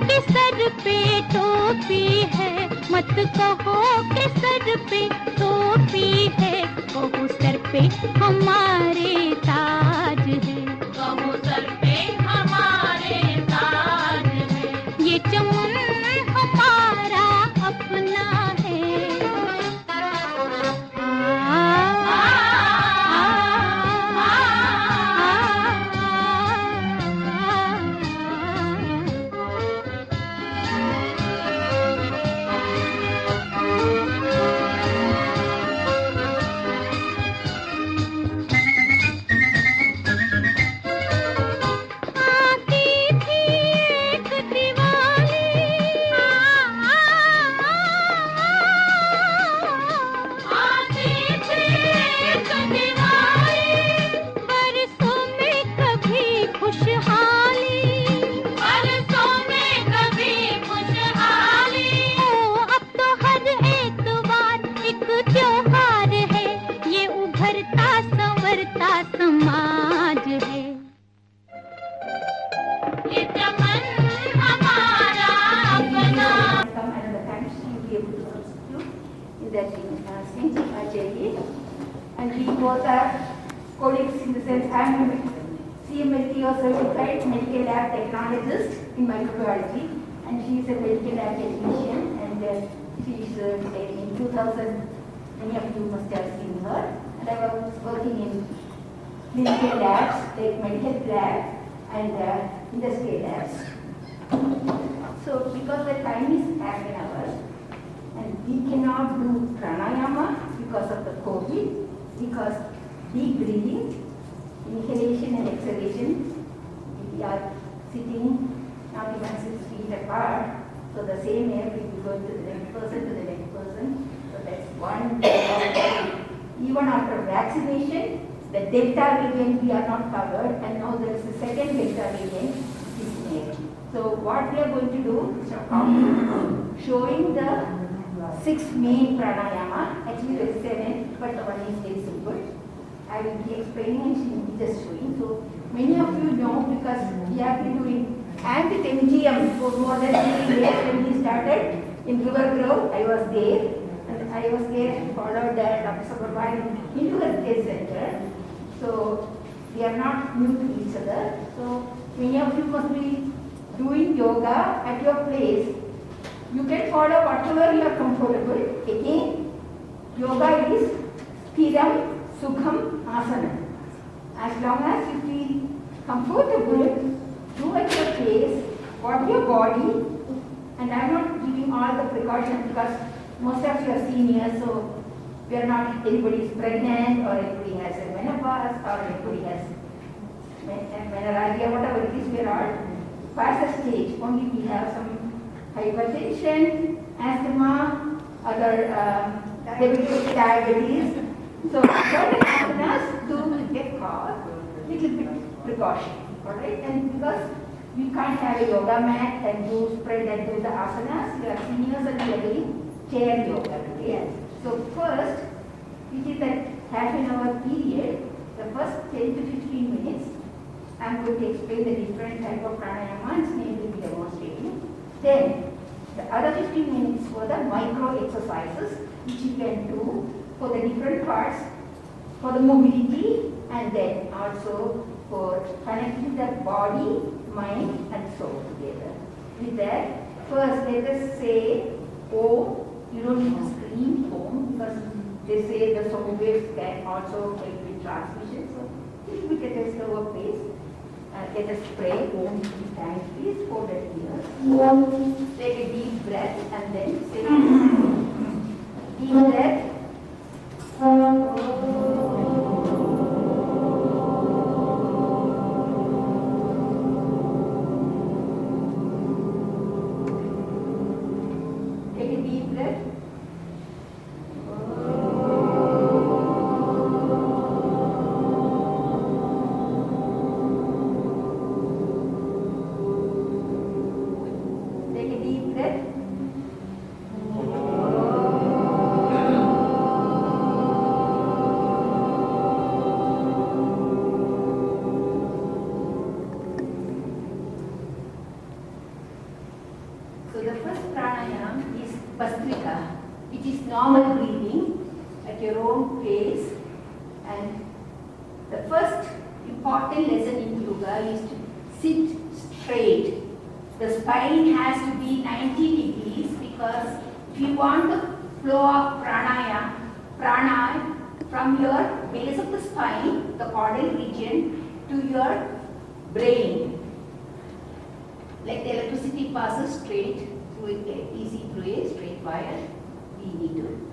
कि सर पे टोपी है, मत कहो कि सर पे टोपी है, कहो सर पे हमारे ताज है, कहो सर पे हमारे ताज है, ये चमन हमारा अपना है। समाज है ये चमन हमारा अपना। Come another time she will be able to substitute in that Saint Ajay, and we both are colleagues in the sense I am a CMLT or certified medical lab technologist in microbiology, and she is a medical lab technician, and she is in 2000. Many of you must have seen her, and I was working in clinical labs, like medical labs and industrial labs. So because the time is half an hour and we cannot do pranayama because of the COVID, because deep breathing, inhalation and exhalation, we are sitting not even 6 feet apart, so the same air will be going to the next person, to the next person. So that's one. Even after vaccination, the Delta variant we are not covered, and now there is a second Delta variant is made. So what we are going to do is showing the 6 main pranayama. Actually there is 7, but the one is very simple. I will be explaining and she will be just showing. So many of you know because we have been doing anti-MGM for more than 3 years when we started in River Grove. I was there. And I was there and followed Dr. Subramanian into the care center. So we are not new to each other. So many of you must be doing yoga at your place. You can follow whatever you are comfortable. Again, yoga is Sthiram Sukham Asana. As long as you feel comfortable, do at your place, what your body, and I am not giving all the precautions because most of you are seniors, so we are not, anybody is pregnant or anybody has a menopause or anybody has menorrhagia, whatever it is, we are all past the stage. Only we have some hypertension, asthma, other diabetes. So certain asanas do get caught, little bit precaution, alright? And because we can't have a yoga mat and do spread and do the asanas, we are seniors and we are doing chair yoga today. So first, which is that half an hour period, the first 10 to 15 minutes, I am going to explain the different type of pranayama and Sneh will be demonstrating. Then, the other 15 minutes for the micro exercises, which you can do for the different parts, for the mobility, and then also for connecting the body, mind, and soul together. With that, first let us say Om. You don't need to scream Om because they say the sound waves can also help with transmission. So, if we get a slower pace, let us pray Om 3 times, please. Hold it here. Take a deep breath and then say deep breath. Take a deep breath. Take a deep breath. So the first pranayama is Bhastrika, which is normal breathing at your own pace. And the first important lesson in yoga is to sit straight. The spine has to be 90 degrees because if you want the flow of prana from your base of the spine, the caudal region, to your brain, like the electricity passes straight through a straight wire, we need to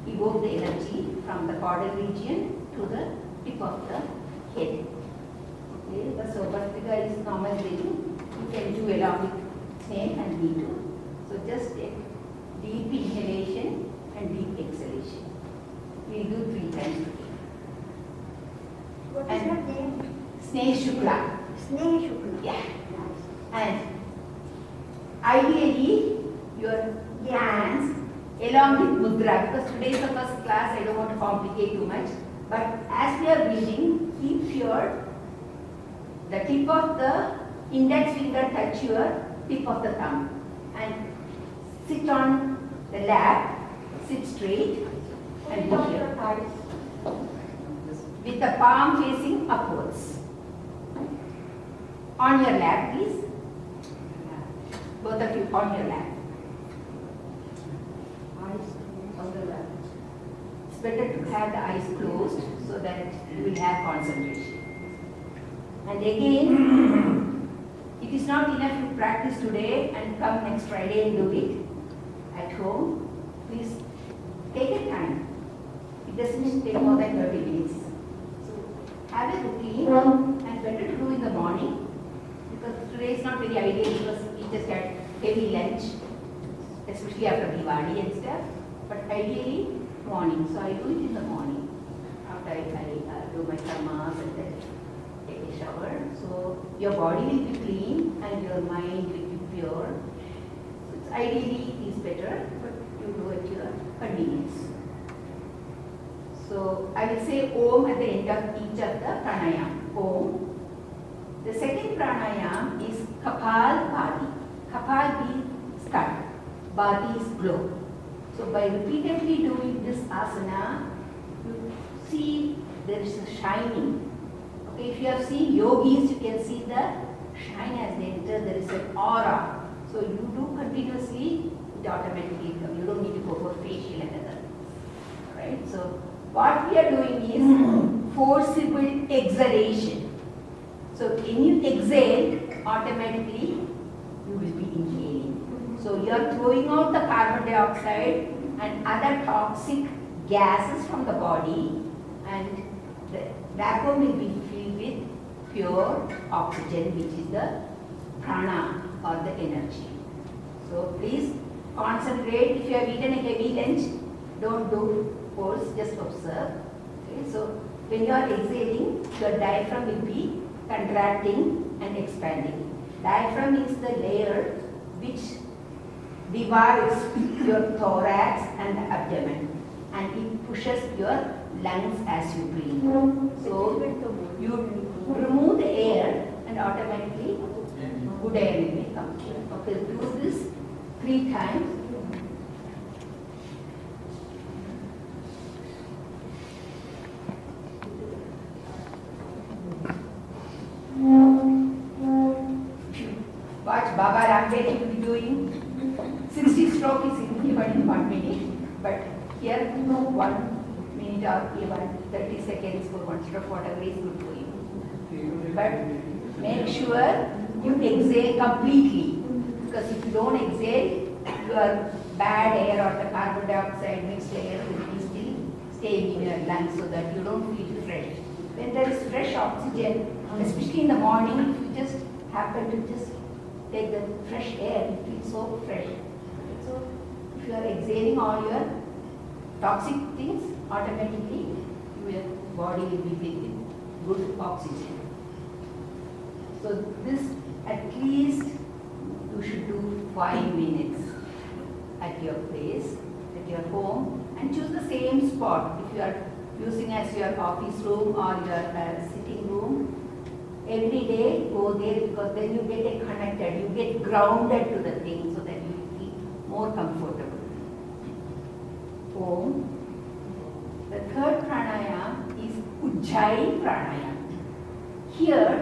evoke the energy from the caudal region to the tip of the head. Okay, so Bhastrika is normal breathing. You can do along with snake and V2. So just take deep inhalation and deep exhalation. We'll do 3 times today. What is your name? Sneh Shukla. Sneh Shukla. Yeah. Nice. And ideally, your hands along with mudra, because today is the first class, I don't want to complicate too much. But as we are breathing, keep the tip of the index finger touch your tip of the thumb. And sit on the lap, sit straight and Put be on here. your thighs. With the palm facing upwards. On your lap, please. Both of you on your lap. Eyes on the left. It's better to have the eyes closed so that you will have concentration. And again, it is not enough to practice today and come next Friday and do it at home. Please take a time. It doesn't take more than 30 minutes. So have a routine and better to do in the morning, because today is not very ideal because we just had heavy lunch, especially after Diwali and stuff. But ideally morning. So I do it in the morning after I do my karmas and then take a shower. So your body will be clean and your mind will be pure. So it's ideally is better, but you do at your convenience. So I will say Om at the end of each of the pranayam. Om. The second pranayam is Kapal Bhati. Kapal means start. Bhati is glow. So by repeatedly doing this asana, you see there is a shining. Okay, if you have seen yogis, you can see the shine as they enter. There is an aura. So you do continuously, it automatically comes. You don't need to go for facial and other. Right? So what we are doing is forcible exhalation. So when you exhale, automatically you will be inhaling. So you are throwing out the carbon dioxide and other toxic gases from the body, and the vacuum will be filled with pure oxygen, which is the prana or the energy. So please concentrate. If you have eaten a heavy lunch, don't do force, just observe. Okay, so when you are exhaling, your diaphragm will be contracting and expanding. Diaphragm is the layer which divides your thorax and the abdomen, and it pushes your lungs as you breathe. So you remove the air and automatically good air will come. Okay, do this 3 times. Watch Baba Ramdev will be doing 60 stroke is given in 1 minute, but here 1 minute or even 30 seconds for 1 stroke, whatever is good for you. But make sure you exhale completely, because if you don't exhale, your bad air or the carbon dioxide mixed air will be still staying in your lungs so that you don't feel fresh. When there is fresh oxygen, especially in the morning, if you just happen to just take the fresh air, it feels so fresh. So if you are exhaling all your toxic things, automatically your body will be filled with good oxygen. So this at least you should do 5 minutes at your place, at your home, and choose the same spot. If you are using as your office room or your sitting room, every day go there, because then you get connected, you get grounded to the thing so that you more comfortable. Om. The third pranayama is Ujjayi pranayama. Here,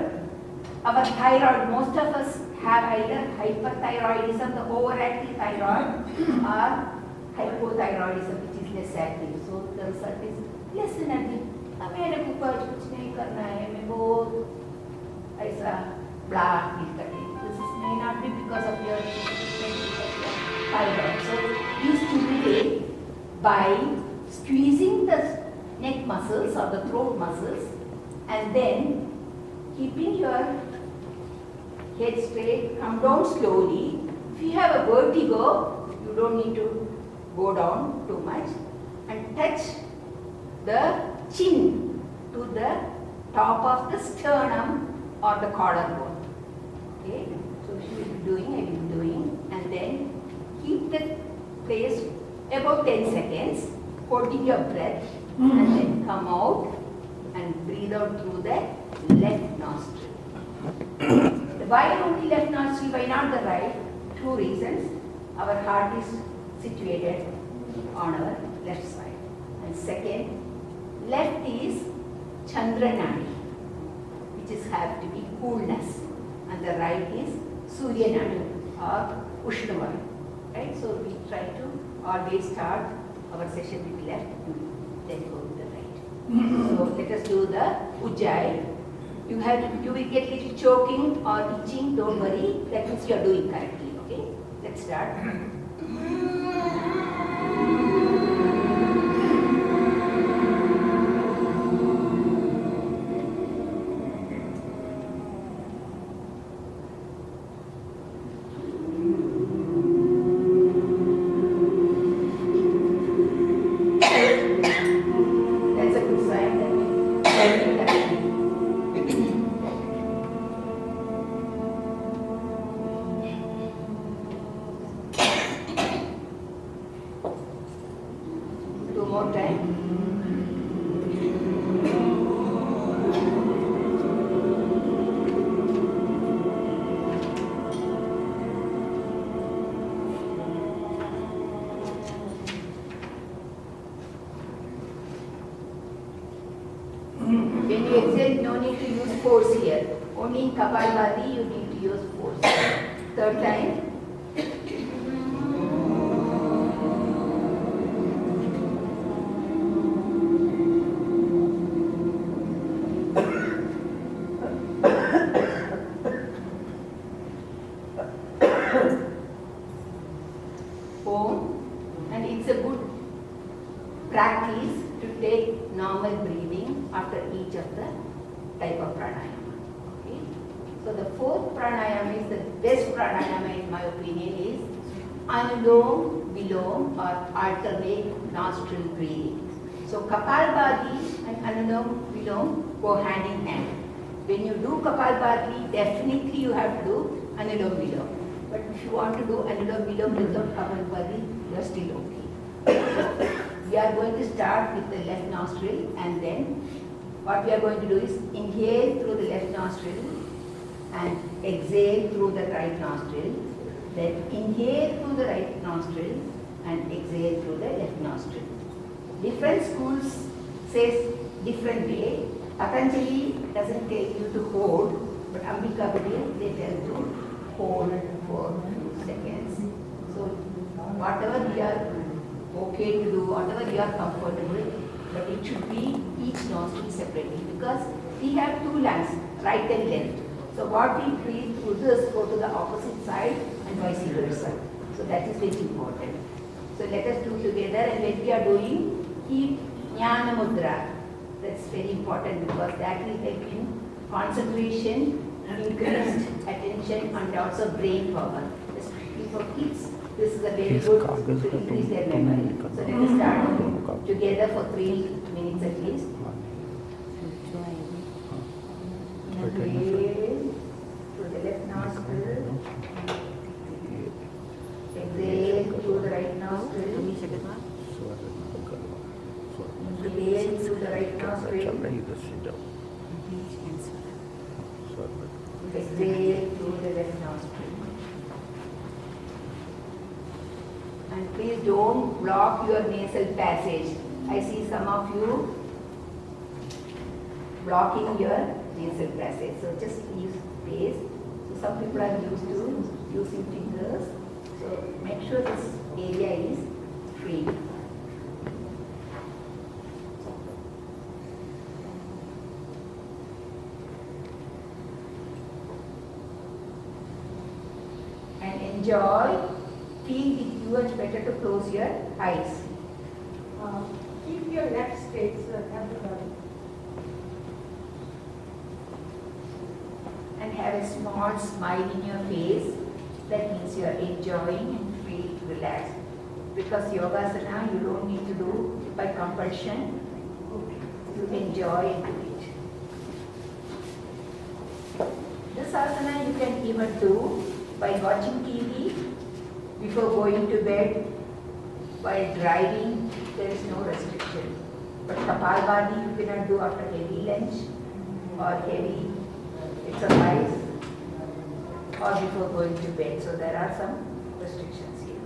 our thyroid, most of us have either hyperthyroidism, the overactive thyroid, or hypothyroidism, which is less active. So the result is less energy. मेरे को कुछ नहीं करना है, मैं बहुत ऐसा black feel करती हूँ. This is may not be because of your thyroid. So you stimulate by squeezing the neck muscles or the throat muscles, and then keeping your head straight, come down slowly. If you have a vertigo, you don't need to go down too much, and touch the chin to the top of the sternum or the collarbone. Okay, so she will be doing, I will be doing, and then keep the place about 10 seconds, holding your breath, and then come out and breathe out through the left nostril. Why only left nostril, why not the right? Two reasons. Our heart is situated on our left side. And second, left is Chandra Nadi, which is have to be coolness, and the right is Surya Nadi or Ushnavar. Right? So we try to always start our session with left and then go to the right. So let us do the Ujjayi. You will get little choking or itching, don't worry, that means you are doing correctly. Okay? Let's start. That's a good sign. That means two more time. When you exhale, no need to use force here. Only in Kapalabhati you need to use force. Third time. And it's a good practice to take normal breathing after each of the type of pranayama. Okay? So the fourth pranayama is the best pranayama in my opinion is Anulom Vilom or alternate nostril breathing. So Kapalabhati and Anulom Vilom go hand in hand. When you do Kapalabhati, definitely you have to do Anulom Vilom. But if you want to do Anulom Vilom without Kapalabhati, you are still okay. We are going to start with the left nostril, and then what we are going to do is inhale through the left nostril and exhale through the right nostril. Then inhale through the right nostril and exhale through the left nostril. Different schools says different way. Patanjali doesn't tell you to hold, but Ambikapadi they tell to hold for a few seconds. So whatever we are okay to do, whatever you are comfortable, but it should be each nostril separately because we have two lungs, right and left. So what we breathe through this go to the opposite side and vice versa. So that is very important. So let us do together, and when we are doing, keep Jnana Mudra. That's very important because that will help in concentration, increased attention, and also brain power. Especially for kids, this is a very good to increase their memory. So let us start together for 3 minutes at least. Inhale through the left nostril. Exhale through the right nostril. Inhale through the right nostril. Exhale through the left nostril. please don't block your nasal passage. I see some of you blocking your nasal passage. So just use space. So some people are used to using fingers. So make sure this area is free. And enjoy. Feel it much better to close your eyes. Keep your neck straight, sir, everybody. And have a small smile in your face. That means you are enjoying and feel relaxed. Because yogasana you don't need to do by compulsion. You enjoy and do it. This asana you can even do by watching TV, before going to bed, while driving, there is no restriction. But Kapalbhati you cannot do after heavy lunch or heavy exercise or before going to bed. So there are some restrictions here.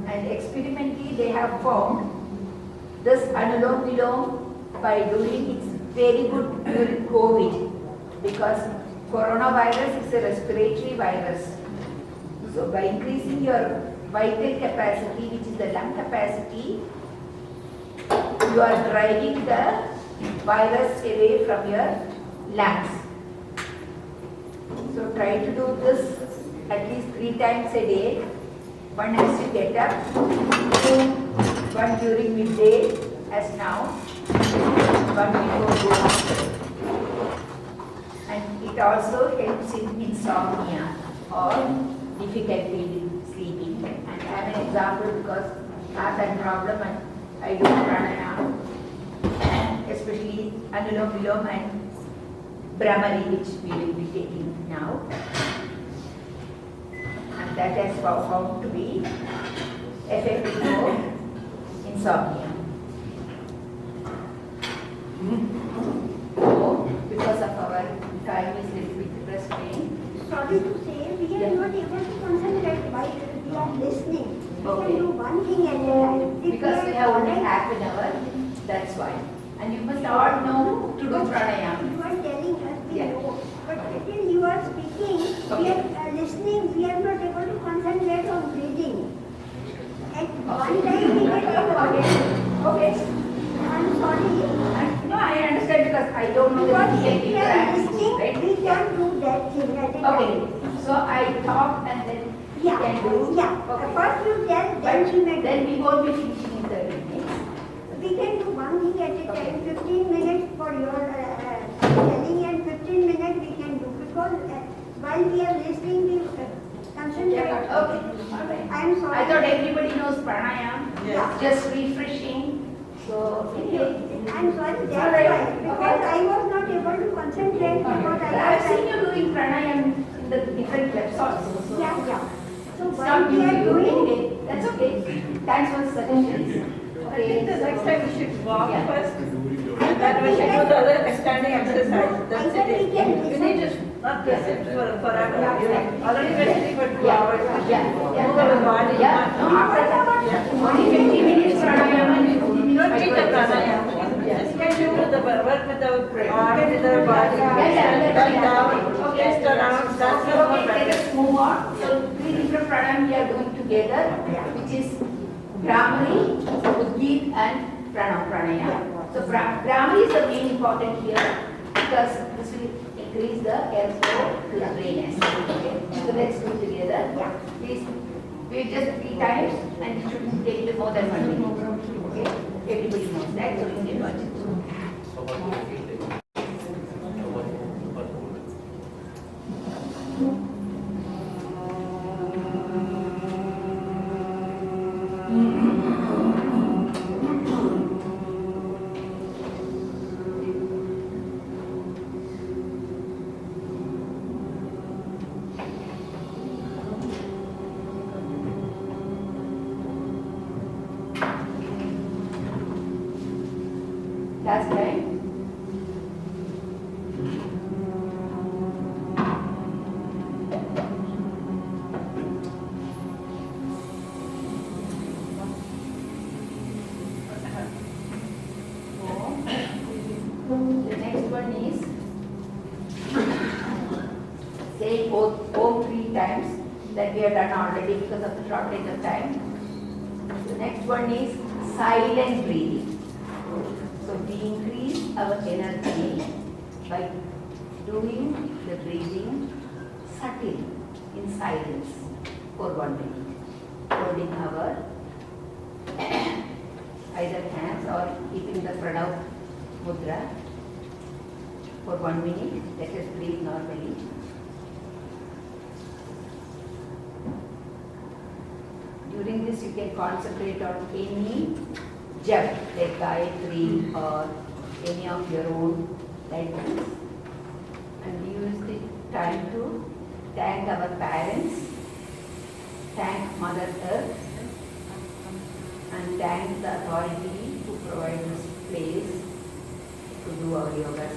And experimentally they have found this Anulom Vilom by doing it's very good during COVID because coronavirus is a respiratory virus. So by increasing your vital capacity, which is the lung capacity, you are driving the virus away from your lungs. So try to do this at least 3 times a day. One has to get up, one during midday as now, one before going. And it also helps in insomnia or difficulty in sleeping. And I have an example because I have that problem and I do pranayama, especially Anulom Vilom and Brahmari, which we will be taking now. And that has found to be effective for insomnia. So, because of our time is little bit restrained. Sorry to say, we are not able to concentrate while we are listening. We Okay. can do one thing at a time. If Because we are have only following- half an hour, that's why. And you must all know to do pranayama. You are telling us we Yeah. know, but still you are speaking, we Okay. are listening, we are not able to concentrate on breathing. At one Okay. time we get Okay. I'm sorry. No, I understand because I don't know the Because if DLT we are listening, right? we can do that thing at a time. Okay. So I talk and then you Yeah, can do. yeah. Okay. First you tell, But then we may then we won't be finishing in 30 minutes. We can do one thing at a Okay. time, 15 minutes for your telling and 15 minutes we can do because while we are listening we concentrate. Okay. All right. I am sorry. I thought everybody knows pranayama. Yes. Just refreshing. So anyway. I am sorry, that's All right. why. Because I was not able to concentrate because I I've was seen you doing pranayama in the different clubs also. So Yeah, yeah. So it's while not we new are to you. doing, Anyway, that's okay. Thanks for the suggestions. I Okay. think the next time we should walk Yeah. first, and then we should do the other standing exercise. That's I said we it. can We need to not just sit forever. Already we're sitting for 2 hours. Move our body. Yeah. No, after that, Yeah. only 50 minutes pranayama. You don't need the pranayama. Just can do the work with the arm, with the body. Bend down, twist around, that's the whole Okay, let practice. us move on. So 3 different pranayama we are doing together, which is Brahmari, Udgit and Pranayama. So Brahmari is the main important here because this will increase the airflow to the brain. Okay. So let's do together. Please, we just 3 times and it should take more than 1 minute. Okay. Everybody knows that, so you can watch it. Last time. say Om 3 times that we have done already because of the shortage of time. The next one is silent breathing. So we increase our energy by doing the breathing subtle in silence for 1 minute, holding our either hands or keeping the Pranav mudra for 1 minute. Let us breathe normally. During this, you can concentrate on any jap like Gayatri or any of your own like this, and use the time to thank our parents, thank Mother Earth, and thank the authority who provides this place to do our yoga.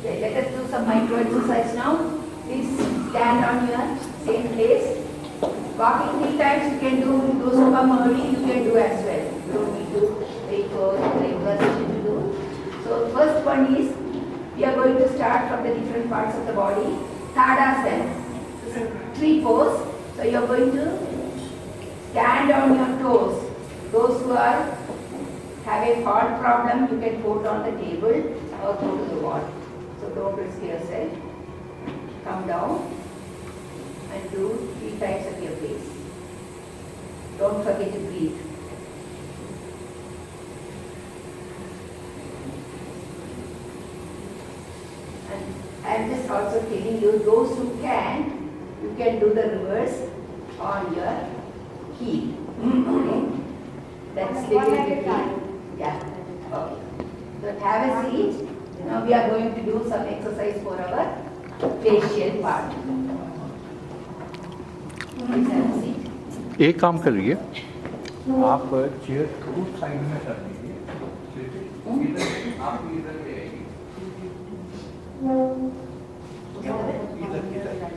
Okay, let us do some micro exercise now. Please stand on your same place. Walking 3 times you can do. Those who come early, you can do as well. You don't need to wait for the regular session to do. So first one is, we are going to start from the different parts of the body. Tadasana. 3 poses. So you are going to stand on your toes. Those who have a heart problem, you can put on the table or go to the wall. So don't risk yourself. Come down and do 3 times at your pace. Don't forget to breathe. And I am just also telling you, those who can, you can do the reverse on your heel. Okay? That's little bit. Yeah. Okay. So have a seat. Now we are going to do some exercise for our facial part. Please have a seat. एक काम करिए, आप chair को side में कर दीजिए, इधर आप इधर ले आइए, इधर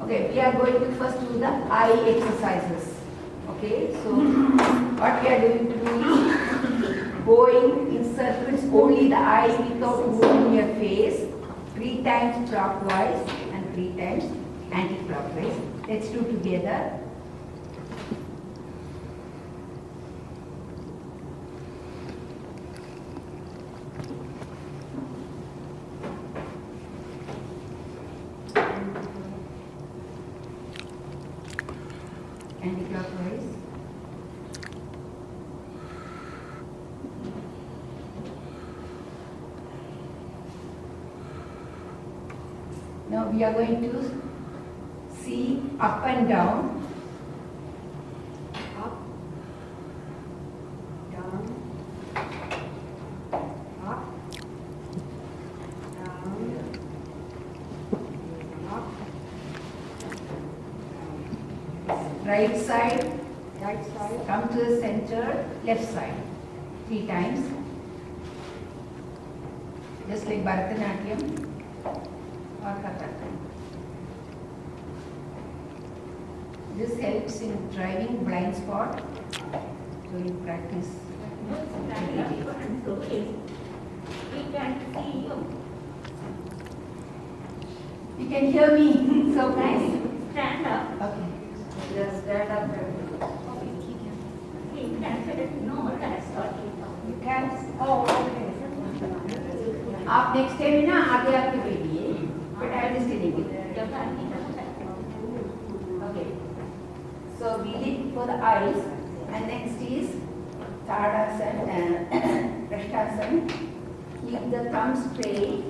Okay, we are going to first do the eye exercises. Okay, so what we are going to do is going in circles only the eye without moving your face, 3 times clockwise and 3 times anti-clockwise. Let's do together. Anti-clockwise. Now we are going to see up and down. Up, down, up, down, up. Right side, come to the center, left side, 3 times. Just like Bharatanatyam or Kathak. This helps in driving blind spot. So you practice. We can see you. You can hear me. So nice. Stand up. Okay. Just stand up. No, that's not. You can. Oh, okay. आप next time ना आगे आके बैठिए. But I am just telling you. Okay. So we did for the eyes, and next is Tadasana and Prashtasana. Keep the thumb straight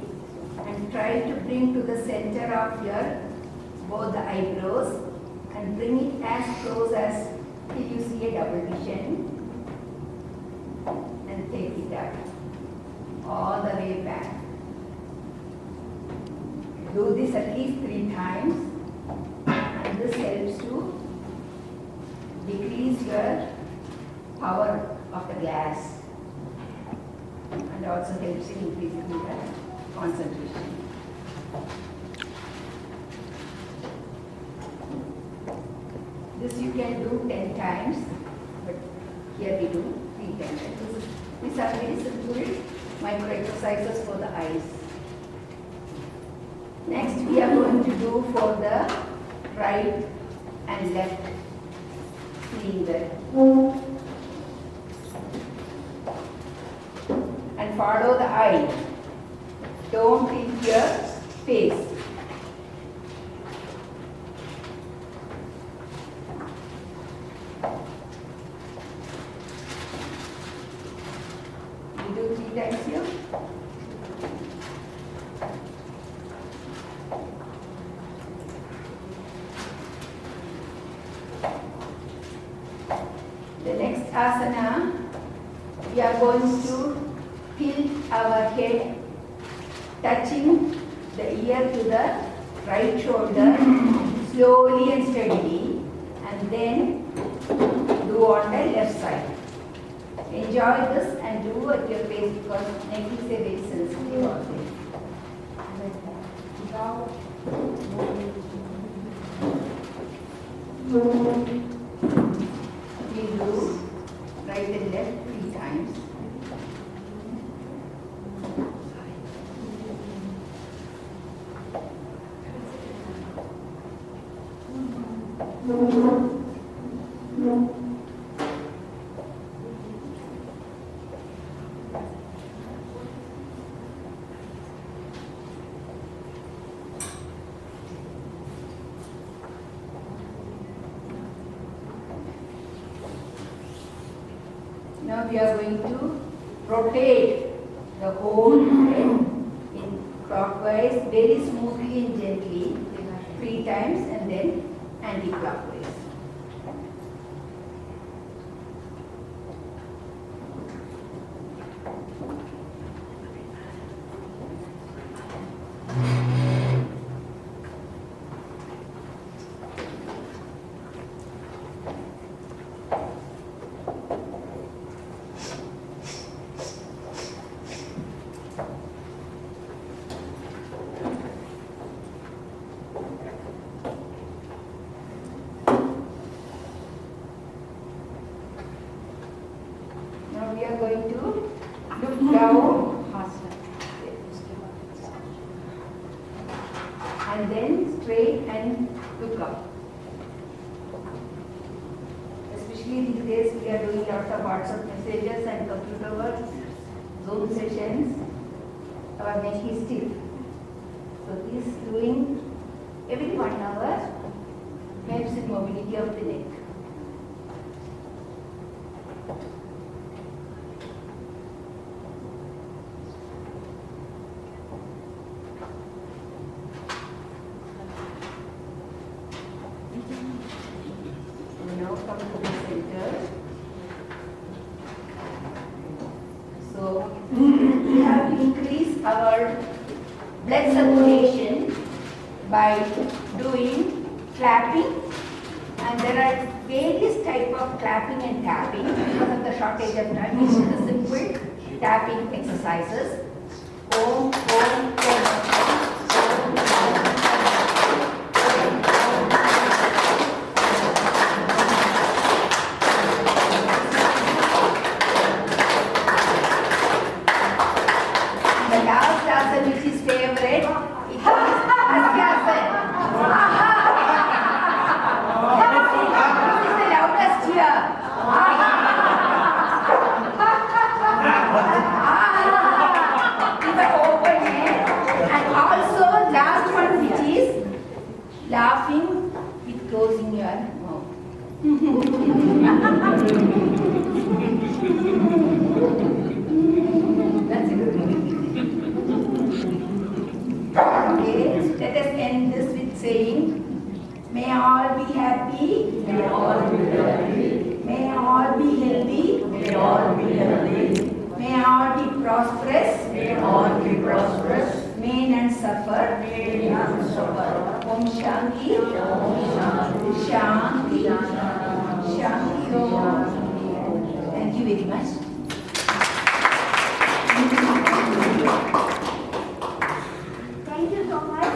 and try to bring to the center of your both the eyebrows and bring it as close as till you see a double vision. And take it up all the way back. Do this at least 3 times, and this helps to decrease your power of the glass and also helps in increasing the concentration. This you can do 10 times, but here we do 3 times. These are very simple micro exercises for the eyes. Next we are going to do for the right and left finger. And follow the eye. Don't tilt your face. We do 3 times here. The next asana, we are going to tilt our head, touching the ear to the right shoulder, slowly and steadily, and then do on the left side. Enjoy this and do at your pace because neck is a very sensitive organ. We do right and left 3 times. Now we are going to rotate the whole head in clockwise, very smoothly and gently, 3 times, and then anti-clockwise. Now we are going to look down and then straight and look up. Especially these days we are doing lots of WhatsApp messages and computer work, Zoom sessions. Our neck is stiff. So this doing every 1 hour helps in mobility of the neck. Now come to the center. So we have to increase our blood circulation by doing clapping, and there are various types of clapping and tapping. Because of the shortage of time, we do the simple tapping exercises. Om, om, om. The last asana which is favorite, it is Hasyasana. This is the loudest here. With the open hand. And also last one which is laughing with closing your mouth. That's it. Okay, let us end this with saying all be happy. May all be happy. May all be healthy. May all be healthy. May all be prosperous. May all be prosperous. May none suffer. May none suffer. Om Shanti. Om Shanti. Shanti. Shanti. Om. Thank you very much. Thank you so much.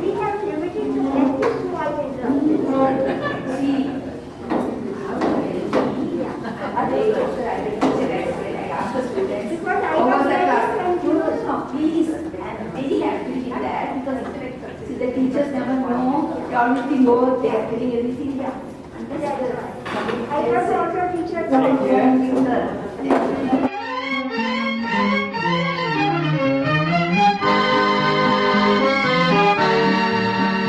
We have limited to let this slide See. I asked the students. Because I How was was the very class? confused. No, please. I'm very happy with that because see, the teachers never know. They always think, oh, they are telling everything. Yeah. I was also teacher. Computer.